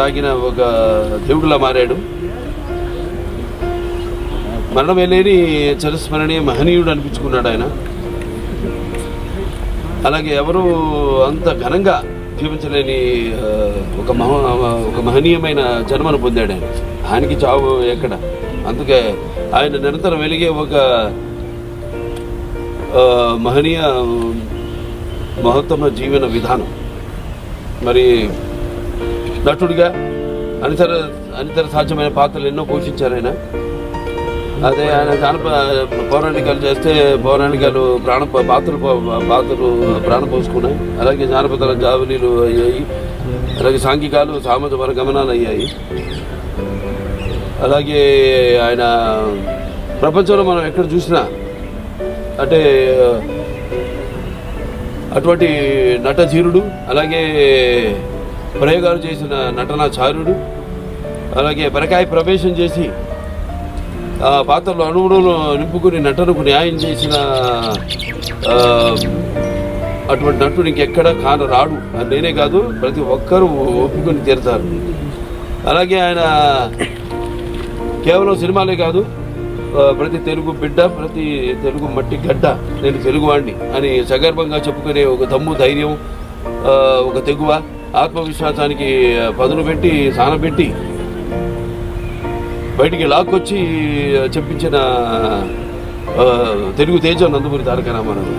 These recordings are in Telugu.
దాగిన ఒక దేవుడిలా మారాడు. మరణమే లేని చిరస్మరణీయ మహనీయుడు అనిపించుకున్నాడు ఆయన. అలాగే ఎవరు అంత ఘనంగా జీవించలేని ఒక మహనీయమైన జన్మను పొందాడు ఆయన. ఆయనకి చావు ఎక్కడ. అందుకే ఆయన నిరంతరం వెలిగే ఒక మహనీయ మహత్తమ జీవన విధానం. మరి నటుడిగా అనితర సాధ్యమైన పాత్రలు ఎన్నో పోషించారు ఆయన. అదే ఆయన పౌరాణికాలు చేస్తే పౌరాణికాలు పాత్రలు ప్రాణం పోసుకున్నాయి. అలాగే జానపదాల జావలీలు అయ్యాయి. అలాగే సాంఘికాలు సామాజిక గమనాలు అయ్యాయి. అలాగే ఆయన ప్రపంచంలో మనం ఎక్కడ చూసినా అంటే అటువంటి నటధీరుడు, అలాగే ప్రయోగాలు చేసిన నటనాచార్యుడు, అలాగే పరకాయ ప్రవేశం చేసి ఆ పాత్రలో అణువులను నింపుకుని నటనకు న్యాయం చేసిన అటువంటి నటుడు ఇంకెక్కడ రాడు. నేనే కాదు, ప్రతి ఒక్కరూ ఒప్పుకొని తీరుతారు. అలాగే ఆయన కేవలం సినిమాలే కాదు, ప్రతి తెలుగు బిడ్డ, ప్రతి తెలుగు మట్టి గడ్డ, నేను తెలుగువాడిని అని సగర్భంగా చెప్పుకునే ఒక దమ్ము, ధైర్యం, ఒక తెగువ, ఆత్మవిశ్వాసానికి పదును పెట్టి సానబెట్టి బయటికి లాక్కొచ్చి చెప్పించిన తెలుగు తేజం నందమూరి తారక రామారావు.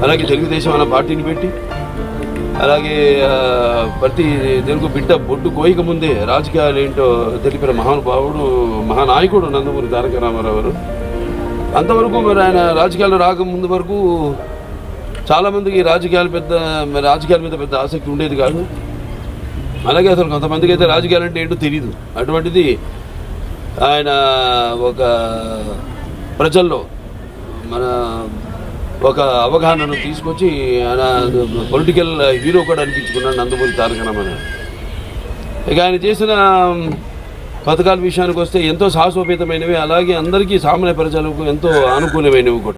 అలాగే తెలుగుదేశం అన్న పార్టీని పెట్టి, అలాగే ప్రతి తెలుగు బిడ్డ బొడ్డు కోయిక ముందే రాజకీయాలు ఏంటో తెలిపిన మహానుభావుడు, మహానాయకుడు నందమూరి తారక రామారావు గారు. అంతవరకు మరి ఆయన రాజకీయాలు రాకముందు వరకు చాలామందికి రాజకీయాల మీద పెద్ద ఆసక్తి ఉండేది కాదు. అలాగే అసలు కొంతమందికి అయితే రాజకీయాలు అంటే ఏంటో తెలియదు. అటువంటిది ఆయన ఒక ప్రజల్లో మన ఒక అవగాహనను తీసుకొచ్చి ఆయన పొలిటికల్ హీరో కూడా అనిపించుకున్నాడు నందమూరి తారక రామారావు. ఇక ఆయన చేసిన పథకాల విషయానికి వస్తే ఎంతో సాహసోపేతమైనవి, అలాగే అందరికీ సామాన్య ప్రజలకు ఎంతో అనుకూలమైనవి కూడా.